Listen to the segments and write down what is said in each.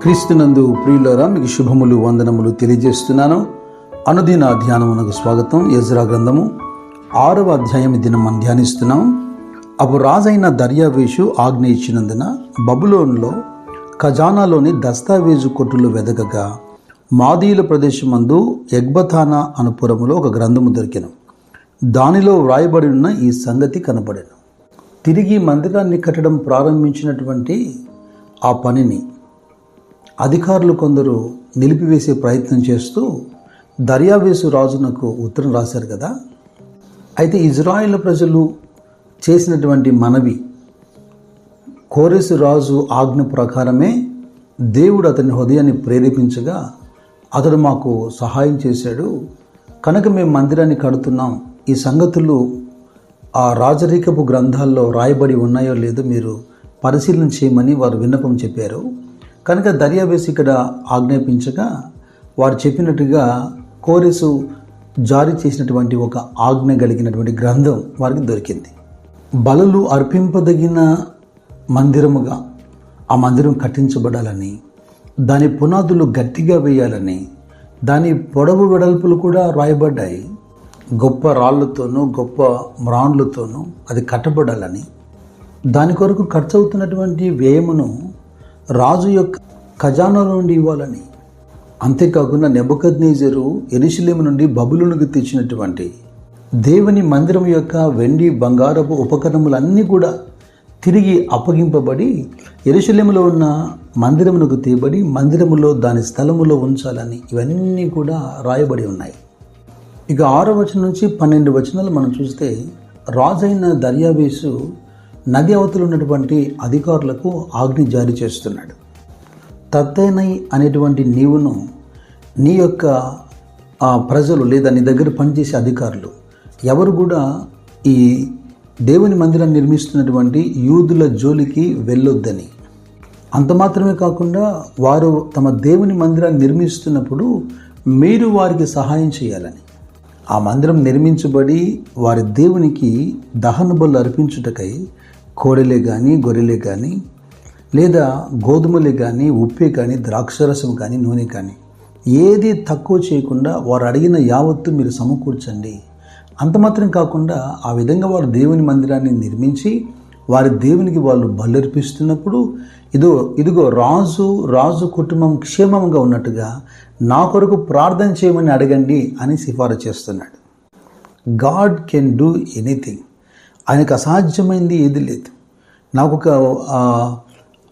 క్రీస్తునందు ప్రియులారా, మీకు శుభములు వందనములు తెలియజేస్తున్నాను. అనుదిన ధ్యానమునకు స్వాగతం. ఎజ్రా గ్రంథము 6వ అధ్యాయం దినం మనం ధ్యానిస్తున్నాం. అప్పుడు రాజైన దర్యావేషు ఆజ్ఞ ఇచ్చినందున బబులోనులో ఖజానాలోని దస్తావేజు కొట్టులు వెదకగా మాదీయుల ప్రదేశమందు ఎగ్బతానా అనుపురములో ఒక గ్రంథము దొరికెను. దానిలో వ్రాయబడి ఉన్న ఈ సంగతి కనబడెను. తిరిగి మందిరాన్ని కట్టడం ప్రారంభించినటువంటి ఆ పనిని అధికారులు కొందరు నిలిపివేసే ప్రయత్నం చేస్తూ దర్యావేషు రాజునకు ఉత్తరం రాశారు కదా. అయితే ఇజ్రాయేల్ ప్రజలు చేసినటువంటి మనవి, కోరెసు రాజు ఆజ్ఞ ప్రకారమే దేవుడు అతని హృదయాన్ని ప్రేరేపించగా అతడు మాకు సహాయం చేశాడు కనుక మేము మందిరాన్ని కడుతున్నాం. ఈ సంగతులు ఆ రాజరికపు గ్రంథాల్లో రాయబడి ఉన్నాయో లేదో మీరు పరిశీలన చేయమని వారు విన్నపం చెప్పారు. కనుక దర్యావేషు ఇక్కడ ఆజ్ఞాపించగా వారు చెప్పినట్టుగా కోరెసు జారీ చేసినటువంటి ఒక ఆజ్ఞ కలిగినటువంటి గ్రంథం వారికి దొరికింది. బలులు అర్పింపదగిన మందిరముగా ఆ మందిరం కట్టించబడాలని, దాని పునాదులు గట్టిగా వేయాలని, దాని పొడవు వెడల్పులు కూడా రాయబడ్డాయి. గొప్ప రాళ్లతోనూ గొప్ప మ్రాన్లతోనూ అది కట్టబడాలని, దాని కొరకు ఖర్చు అవుతున్నటువంటి వ్యయమును రాజు యొక్క ఖజానాలో నుండి ఇవ్వాలని, అంతేకాకుండా నెబుకద్నెజరు యెరూషలేము నుండి బబులోనుకు తెచ్చినటువంటి దేవుని మందిరం యొక్క వెండి బంగారపు ఉపకరణములన్నీ కూడా తిరిగి అప్పగింపబడి యెరూషలేములో ఉన్న మందిరమునకు తేబడి మందిరములో దాని స్థలములో ఉంచాలని ఇవన్నీ కూడా రాయబడి ఉన్నాయి. ఇక 6వ వచనం నుంచి 12 వచనాలు మనం చూస్తే రాజైన దర్యావేషు నది అవతల ఉన్నటువంటి అధికారులకు ఆజ్ఞ జారీ చేస్తున్నాడు. తత్తెనై అనేటువంటి నీవును నీ యొక్క ప్రజలు లేదా నీ దగ్గర పనిచేసే అధికారులు ఎవరు కూడా ఈ దేవుని మందిరాన్ని నిర్మిస్తున్నటువంటి యూదుల జోలికి వెళ్ళొద్దని, అంత మాత్రమే కాకుండా వారు తమ దేవుని మందిరాన్ని నిర్మిస్తున్నప్పుడు మీరు వారికి సహాయం చేయాలని, ఆ మందిరం నిర్మించబడి వారి దేవునికి దహన బలు అర్పించుటకై కోడెలే కానీ గొర్రెలే కానీ లేదా గోధుమలే కానీ ఉప్పే కానీ ద్రాక్షరసం కానీ నూనె కానీ ఏది తక్కువ చేయకుండా వారు అడిగిన యావత్తు మీరు సమకూర్చండి. అంత మాత్రం కాకుండా ఆ విధంగా వారు దేవుని మందిరాన్ని నిర్మించి వారి దేవునికి వాళ్ళు బలర్పిస్తున్నప్పుడు ఇదిగో రాజు కుటుంబం క్షేమంగా ఉన్నట్టుగా నా కొరకు ప్రార్థన చేయమని అడగండి అని సిఫారసు చేస్తున్నాడు. God can do anything. ఆయనకు అసాధ్యమైంది ఏది లేదు. నాకు ఒక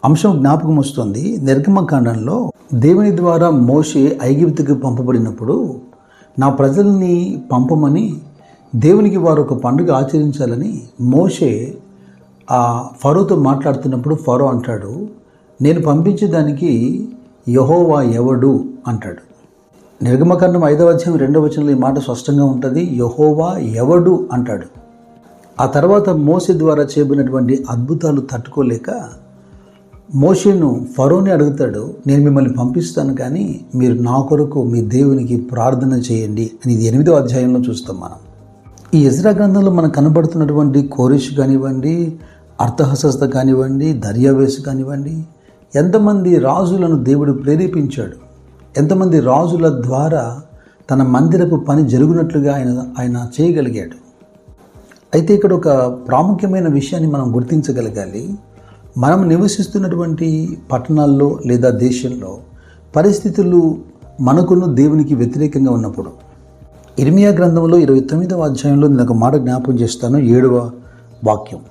అంశం జ్ఞాపకం వస్తుంది. నిర్గమకాండంలో దేవుని ద్వారా మోషే ఐగుప్తుకు పంపబడినప్పుడు నా ప్రజల్ని పంపమని దేవునికి వారు ఒక పండుగ ఆచరించాలని మోషే ఆ ఫరోతో మాట్లాడుతున్నప్పుడు ఫరో అంటాడు, నేను పంపించేదానికి యెహోవా ఎవడు అంటాడు. నిర్గమకాండం 5వ అధ్యాయం 2వ వచనంలో ఈ మాట స్పష్టంగా ఉంటుంది. యెహోవా ఎవడు అంటాడు. ఆ తర్వాత మోషే ద్వారా చేయబడినటువంటి అద్భుతాలు తట్టుకోలేక మోషేను ఫరోని అడుగుతాడు, నేను మిమ్మల్ని పంపిస్తాను కానీ మీరు నా కొరకు మీ దేవునికి ప్రార్థన చేయండి అని. ఇది 8వ అధ్యాయంలో చూస్తాం మనం. ఈ ఎజ్రా గ్రంథంలో మనకు కనబడుతున్నటువంటి కోరెషు కానివ్వండి, అర్తహషస్త కానివ్వండి, దర్యావేషు కానివ్వండి, ఎంతమంది రాజులను దేవుడు ప్రేరేపించాడు, ఎంతమంది రాజుల ద్వారా తన మందిరపు పని జరుగునట్లుగా ఆయన చేయగలిగాడు. అయితే ఇక్కడ ఒక ప్రాముఖ్యమైన విషయాన్ని మనం గుర్తించగలగాలి. మనం నివసిస్తున్నటువంటి పట్టణాల్లో లేదా దేశంలో పరిస్థితులు మనకును దేవునికి వ్యతిరేకంగా ఉన్నప్పుడు, ఇర్మియా గ్రంథంలో 29వ అధ్యాయంలో నేను ఒక మాట జ్ఞాపకం చేస్తాను. 7వ వాక్యం,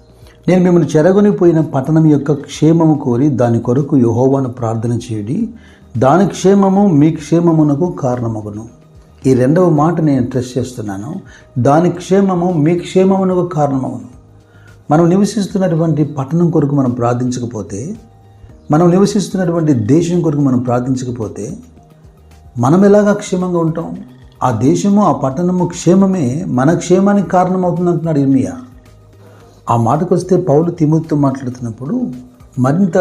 నేను మిమ్మల్ని చెరగొనిపోయిన పట్టణం యొక్క క్షేమము కోరి దాని కొరకు యెహోవాను ప్రార్థన చేయడి, దాని క్షేమము మీ క్షేమమునకు కారణమగును. ఈ 2వ మాట నేను స్ట్రెస్ చేస్తున్నాను. దాని క్షేమము మీ క్షేమమునకు కారణమగును. మనం నివసిస్తున్నటువంటి పట్టణం కొరకు మనం ప్రార్థించకపోతే, మనం నివసిస్తున్నటువంటి దేశం కొరకు మనం ప్రార్థించకపోతే మనం ఎలాగా క్షేమంగా ఉంటాం? ఆ దేశము ఆ పట్టణము క్షేమమే మన క్షేమానికి కారణమవుతుంది అంటున్నాడు ఇర్మియా. ఆ మాటకు వస్తే పౌలు తిమోతితో మాట్లాడుతున్నప్పుడు మరింత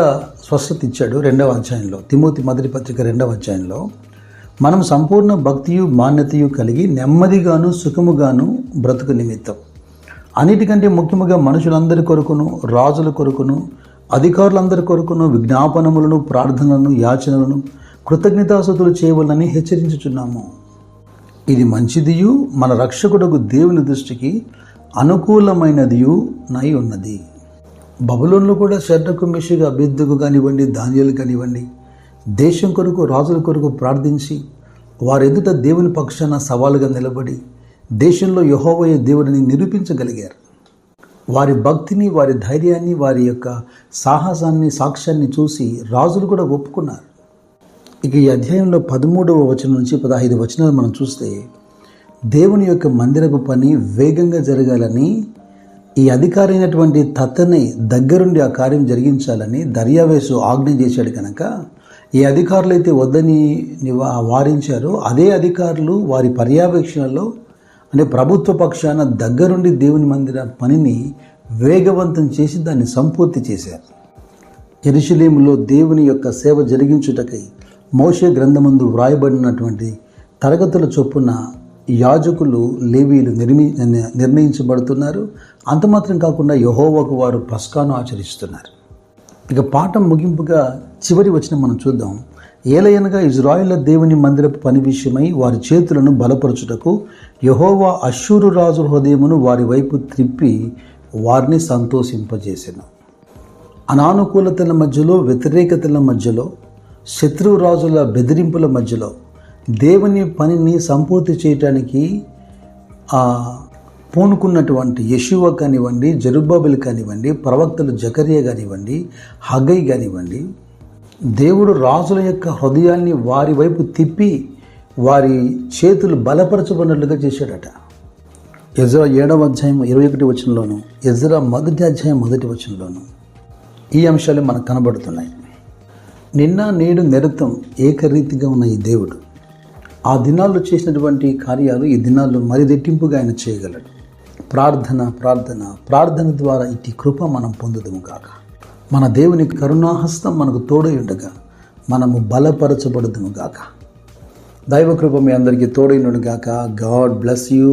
స్వస్థత ఇచ్చాడు. 2వ అధ్యాయంలో, తిమోతి మొదటి పత్రిక 2వ అధ్యాయంలో, మనం సంపూర్ణ భక్తియు మాన్యతయు కలిగి నెమ్మదిగాను సుఖముగాను బ్రతుకు నిమిత్తం అన్నిటికంటే ముఖ్యముగా మనుషులందరి కొరకును రాజుల కొరకును అధికారులందరి కొరకును విజ్ఞాపనములను, ప్రార్థనలను, యాచనలను, కృతజ్ఞతాస్తుతులు చేయవలనని హెచ్చరించుచున్నాము. ఇది మంచిదియు మన రక్షకుడకు దేవుని దృష్టికి అనుకూలమైనదియు నై ఉన్నది. బబులోన్లో కూడా షడ్రకు, మెషకు, అబేద్నెగో కానివ్వండి, దానియేలు కానివ్వండి, దేశం కొరకు, రాజుల కొరకు ప్రార్థించి వారి ఎదుట దేవుని పక్షాన సవాలుగా నిలబడి దేశంలో యెహోవాయే దేవుడిని నిరూపించగలిగారు. వారి భక్తిని, వారి ధైర్యాన్ని, వారి యొక్క సాహసాన్ని, సాక్ష్యాన్ని చూసి రాజులు కూడా ఒప్పుకున్నారు. ఇక ఈ అధ్యాయంలో 13వ వచనం నుంచి 15 వచనాలు మనం చూస్తే, దేవుని యొక్క మందిరపు పని వేగంగా జరగాలని ఈ అధికారి అయినటువంటి తత్తని దగ్గరుండి ఆ కార్యం జరిగించాలని దర్యావేసు ఆజ్ఞ చేశాడు. కనుక ఈ అధికారులు అయితే వద్దని వారించారో అదే అధికారులు వారి పర్యవేక్షణలో అంటే ప్రభుత్వ పక్షాన దగ్గరుండి దేవుని మందిర పనిని వేగవంతం చేసి దాన్ని సంపూర్తి చేశారు. యెరూషలేములో దేవుని యొక్క సేవ జరిగించుటకై మోషే గ్రంథమందు వ్రాయబడినటువంటి తరగతుల చొప్పున యాజకులు, లేవీయులు నిర్ణయించబడుతున్నారు. అంత మాత్రం కాకుండా యెహోవాకు వారు పస్కాను ఆచరిస్తున్నారు. ఇక పాఠం ముగింపుగా చివరి వచనం మనం చూద్దాం. ఏలయనగా ఇజ్రాయేళ్ల దేవుని మందిరపు పని విషయమై వారి చేతులను బలపరచుటకు యెహోవా అష్షూరు రాజు హృదయమును వారి వైపు త్రిప్పి వారిని సంతోషింపజేసెను. అనానుకూలతల మధ్యలో, వ్యతిరేకతల మధ్యలో, శత్రువు రాజుల బెదిరింపుల మధ్యలో దేవుని పనిని సంపూర్తి చేయటానికి పూనుకున్నటువంటి యెషూవ కానివ్వండి, జెరుబ్బాబెలు కానివ్వండి, ప్రవక్తలు జకర్యా కానివ్వండి, హగ్గై కానివ్వండి, దేవుడు రాజుల యొక్క హృదయాన్ని వారి వైపు తిప్పి వారి చేతులు బలపరచబడినట్లుగా చేశాడట. ఎజ్రా 7వ అధ్యాయం 21 వచనంలోను, ఎజ్రా 1వ అధ్యాయం 1వ వచనంలోను ఈ అంశాలు మనకు కనబడుతున్నాయి. నిన్న నేడు నిరతం ఏకరీతిగా ఉన్న ఈ దేవుడు ఆ దినాల్లో చేసినటువంటి కార్యాలు ఈ దినాల్లో మరి రెట్టింపుగా ఆయన చేయగలడు. ప్రార్థన ద్వారా ఇటు కృప మనం పొందుదుము గాక. మన దేవుని కరుణాహస్తం మనకు తోడై ఉండగా మనము బలపరచబడుదుము గాక. దైవ కృప మీ అందరికీ తోడైనను గాక. God bless you.